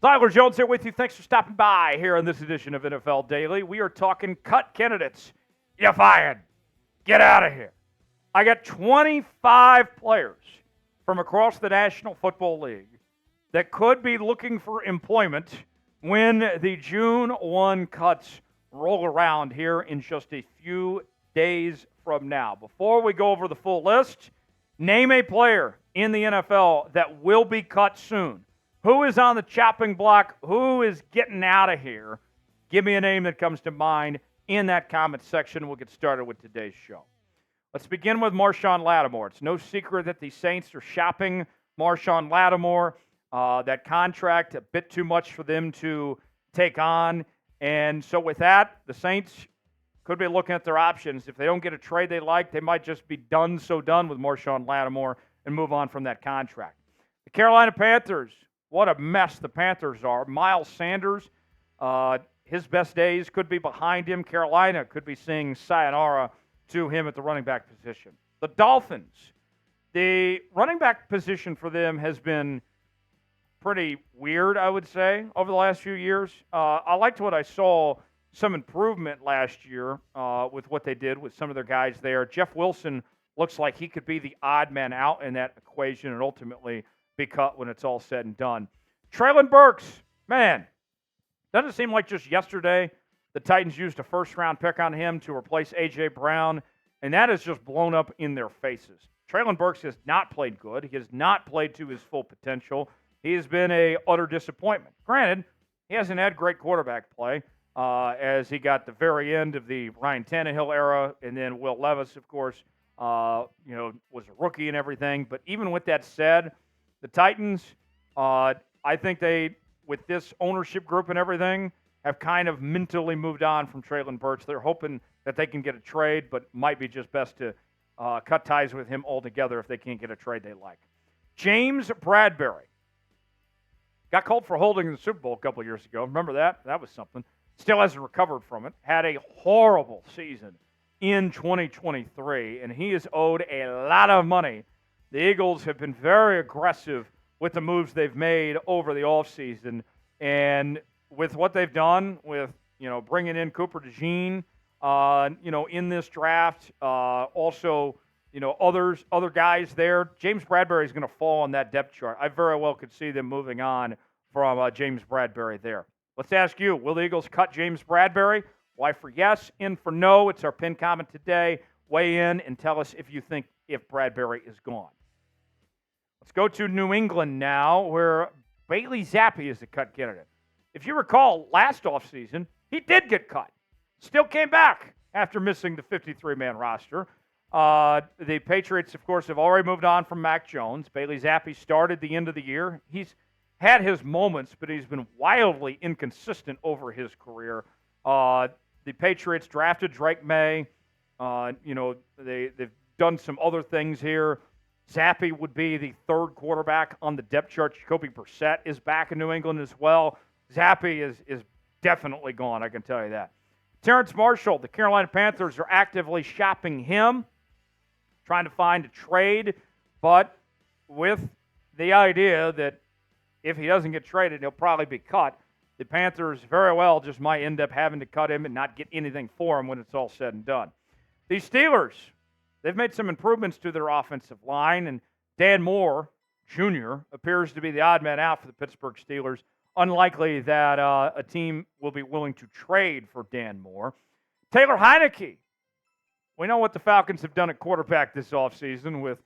Tyler Jones here with you. Thanks for stopping by here on this edition of NFL Daily. We are talking cut candidates. You're fired. Get out of here. I got 25 players from across the National Football League that could be looking for employment when the June 1 cuts roll around here in just a few days from now. Before we go over the full list, name a player in the NFL that will be cut soon. Who is on the chopping block? Who is getting out of here? Give me a name that comes to mind in that comment section. We'll get started with today's show. Let's begin with Marshon Lattimore. It's no secret that the Saints are shopping Marshon Lattimore. That contract, a bit too much for them to take on. And so with that, the Saints could be looking at their options. If they don't get a trade they like, they might just be done with Marshon Lattimore and move on from that contract. The Carolina Panthers, what a mess the Panthers are. Miles Sanders, his best days could be behind him. Carolina could be seeing sayonara to him at the running back position. The Dolphins, the running back position for them has been pretty weird, I would say, over the last few years. I liked what I saw, some improvement last year with what they did with some of their guys there. Jeff Wilson looks like he could be the odd man out in that equation and ultimately be cut when it's all said and done. Treylon Burks, man, doesn't it seem like just yesterday the Titans used a first-round pick on him to replace A.J. Brown, and that has just blown up in their faces. Treylon Burks has not played good. He has not played to his full potential. He has been a utter disappointment. Granted, he hasn't had great quarterback play as he got the very end of the Ryan Tannehill era, and then Will Levis, of course, was a rookie and everything. But even with that said, the Titans, I think they, with this ownership group and everything, have kind of mentally moved on from Treylon Burks. They're hoping that they can get a trade, but might be just best to cut ties with him altogether if they can't get a trade they like. James Bradberry got called for holding in the Super Bowl a couple of years ago. Remember that? That was something. Still hasn't recovered from it. Had a horrible season in 2023, and he is owed a lot of money. The Eagles have been very aggressive with the moves they've made over the offseason. And with what they've done with, bringing in Cooper DeJean, in this draft, also, other guys there, James Bradberry is going to fall on that depth chart. I very well could see them moving on from James Bradberry there. Let's ask you, will the Eagles cut James Bradberry? Why for yes, in for no. It's our pinned comment today. Weigh in and tell us if you think if Bradberry is gone. Let's go to New England now, where Bailey Zappe is the cut candidate. If you recall, last offseason, he did get cut. Still came back after missing the 53-man roster. The Patriots, of course, have already moved on from Mac Jones. Bailey Zappe started the end of the year. He's had his moments, but he's been wildly inconsistent over his career. The Patriots drafted Drake May. They've done some other things here. Zappe would be the third quarterback on the depth chart. Jacoby Brissett is back in New England as well. Zappe is definitely gone, I can tell you that. Terrace Marshall, the Carolina Panthers are actively shopping him, trying to find a trade, but with the idea that if he doesn't get traded, he'll probably be cut. The Panthers very well just might end up having to cut him and not get anything for him when it's all said and done. The Steelers, they've made some improvements to their offensive line, and Dan Moore Jr. appears to be the odd man out for the Pittsburgh Steelers. Unlikely that a team will be willing to trade for Dan Moore. Taylor Heinicke. We know what the Falcons have done at quarterback this offseason with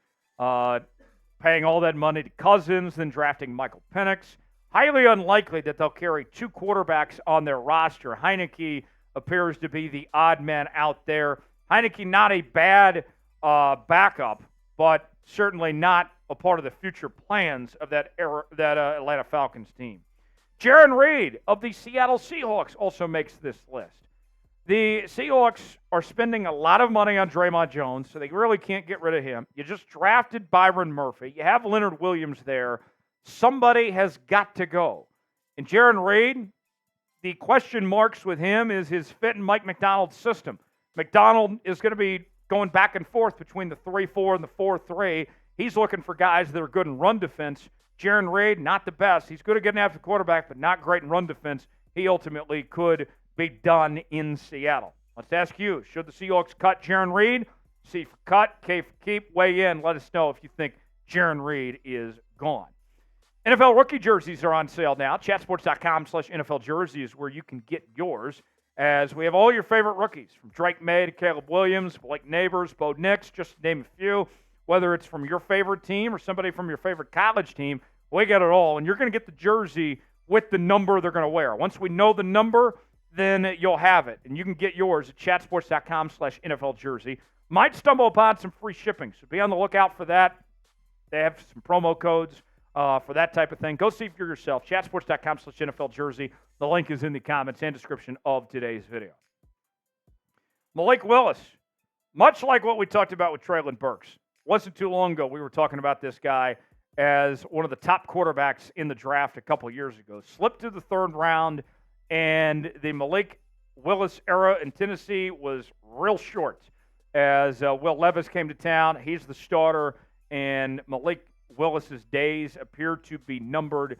paying all that money to Cousins, then drafting Michael Penix. Highly unlikely that they'll carry two quarterbacks on their roster. Heinicke appears to be the odd man out there. Heinicke, not a bad backup, but certainly not a part of the future plans of that Atlanta Falcons team. Jarran Reed of the Seattle Seahawks also makes this list. The Seahawks are spending a lot of money on Draymond Jones, so they really can't get rid of him. You just drafted Byron Murphy. You have Leonard Williams there. Somebody has got to go. And Jarran Reed, the question marks with him is his fit in Mike McDonald's system. McDonald is going to be going back and forth between the 3-4 and the 4-3. He's looking for guys that are good in run defense. Jarran Reed, not the best. He's good at getting after the quarterback, but not great in run defense. He ultimately could be done in Seattle. Let's ask you, should the Seahawks cut Jarran Reed? C for cut, K for keep. Weigh in. Let us know if you think Jarran Reed is gone. NFL rookie jerseys are on sale now. Chatsports.com/NFL jersey is where you can get yours, as we have all your favorite rookies, from Drake May to Caleb Williams, Blake Neighbors, Bo Nix, just to name a few. Whether it's from your favorite team or somebody from your favorite college team, we get it all. And you're going to get the jersey with the number they're going to wear. Once we know the number, then you'll have it. And you can get yours at chatsports.com/NFL jersey. Might stumble upon some free shipping, so be on the lookout for that. They have some promo codes for that type of thing. Go see for yourself. Chatsports.com/NFL jersey. The link is in the comments and description of today's video. Malik Willis, much like what we talked about with Treylon Burks. Wasn't too long ago we were talking about this guy as one of the top quarterbacks in the draft a couple years ago. Slipped to the third round, and the Malik Willis era in Tennessee was real short. As Will Levis came to town, he's the starter, and Malik Willis's days appear to be numbered.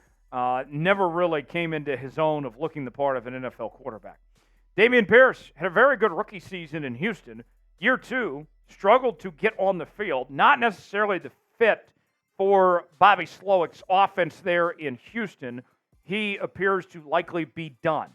Never really came into his own of looking the part of an NFL quarterback. Dameon Pierce had a very good rookie season in Houston. Year two, struggled to get on the field, not necessarily the fit for Bobby Slowick's offense there in Houston. He appears to likely be done.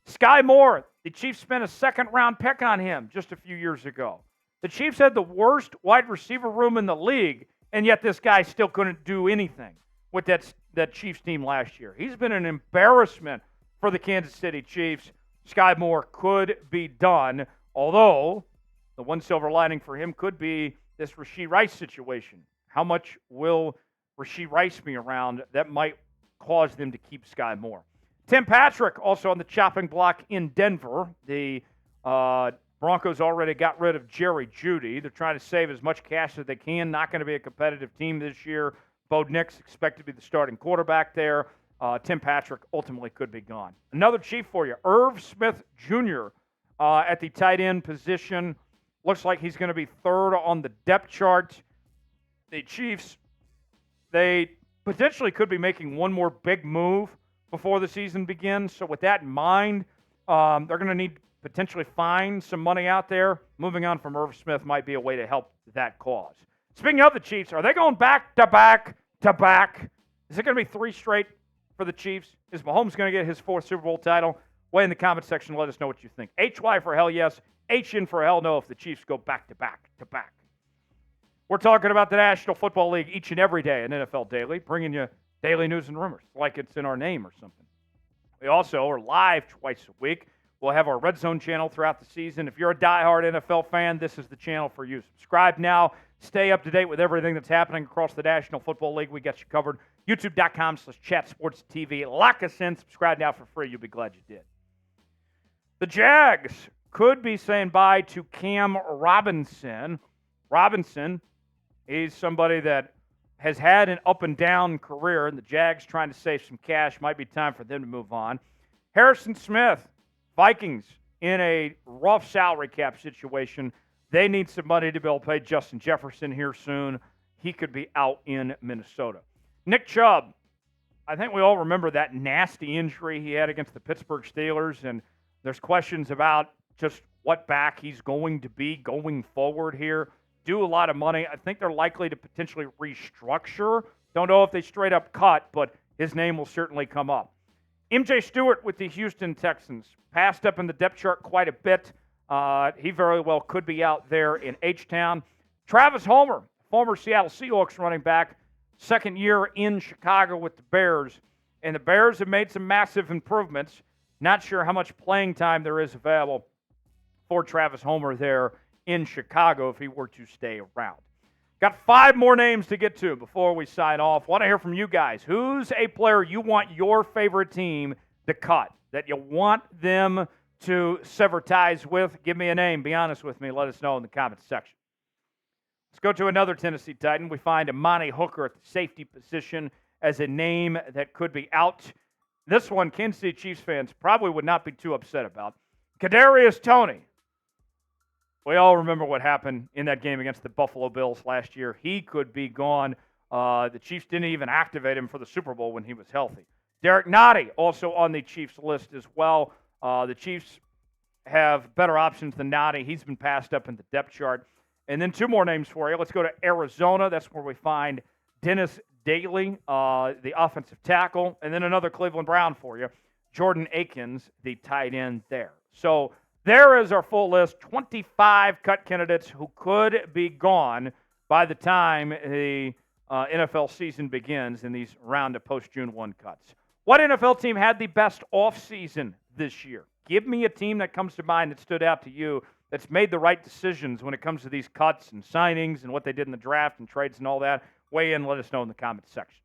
Sky Moore, the Chiefs spent a second-round pick on him just a few years ago. The Chiefs had the worst wide receiver room in the league, and yet this guy still couldn't do anything with that Chiefs team last year. He's been an embarrassment for the Kansas City Chiefs. Sky Moore could be done, although the one silver lining for him could be this Rashee Rice situation. How much will Rashee Rice be around? That might cause them to keep Sky Moore. Tim Patrick also on the chopping block in Denver. The Broncos already got rid of Jerry Jeudy. They're trying to save as much cash as they can. Not going to be a competitive team this year. Bo Nix expected to be the starting quarterback there. Tim Patrick ultimately could be gone. Another Chief for you, Irv Smith Jr. At the tight end position. Looks like he's going to be third on the depth chart. The Chiefs, they potentially could be making one more big move before the season begins. So with that in mind, they're going to need to potentially find some money out there. Moving on from Irv Smith might be a way to help that cause. Speaking of the Chiefs, are they going back to back to back? Is it going to be 3 straight for the Chiefs? Is Mahomes going to get his 4th Super Bowl title? Weigh in the comment section. Let us know what you think. HY for hell yes. HN for hell no if the Chiefs go back to back to back. We're talking about the National Football League each and every day in NFL Daily, bringing you daily news and rumors, like it's in our name or something. We also are live twice a week. We'll have our Red Zone channel throughout the season. If you're a diehard NFL fan, this is the channel for you. Subscribe now. Stay up to date with everything that's happening across the National Football League. We got you covered. YouTube.com/chatsportstv. Lock us in. Subscribe now for free. You'll be glad you did. The Jags could be saying bye to Cam Robinson. Robinson, he's somebody that has had an up-and-down career, and the Jags trying to save some cash. Might be time for them to move on. Harrison Smith, Vikings, in a rough salary cap situation. They need some money to be able to pay Justin Jefferson here soon. He could be out in Minnesota. Nick Chubb, I think we all remember that nasty injury he had against the Pittsburgh Steelers, and there's questions about just what back he's going to be going forward here. Do a lot of money. I think they're likely to potentially restructure. Don't know if they straight up cut, but his name will certainly come up. MJ Stewart with the Houston Texans. Passed up in the depth chart quite a bit. He very well could be out there in H-Town. Travis Homer, former Seattle Seahawks running back, second year in Chicago with the Bears. And the Bears have made some massive improvements. Not sure how much playing time there is available for Travis Homer there in Chicago if he were to stay around. Got 5 more names to get to before we sign off. Want to hear from you guys. Who's a player you want your favorite team to cut, that you want them to sever ties with? Give me a name. Be honest with me. Let us know in the comments section. Let's go to another Tennessee Titan. We find Amani Hooker at the safety position as a name that could be out. This one, Kansas City Chiefs fans probably would not be too upset about. Kadarius Toney. We all remember what happened in that game against the Buffalo Bills last year. He could be gone. The Chiefs didn't even activate him for the Super Bowl when he was healthy. Derek Nottie also on the Chiefs list as well. The Chiefs have better options than Nottie. He's been passed up in the depth chart. And then 2 more names for you. Let's go to Arizona. That's where we find Dennis Daly, the offensive tackle. And then another Cleveland Brown for you, Jordan Akins, the tight end there. So there is our full list, 25 cut candidates who could be gone by the time the NFL season begins in these round of post-June 1 cuts. What NFL team had the best offseason this year? Give me a team that comes to mind that stood out to you that's made the right decisions when it comes to these cuts and signings and what they did in the draft and trades and all that. Weigh in, let us know in the comments section.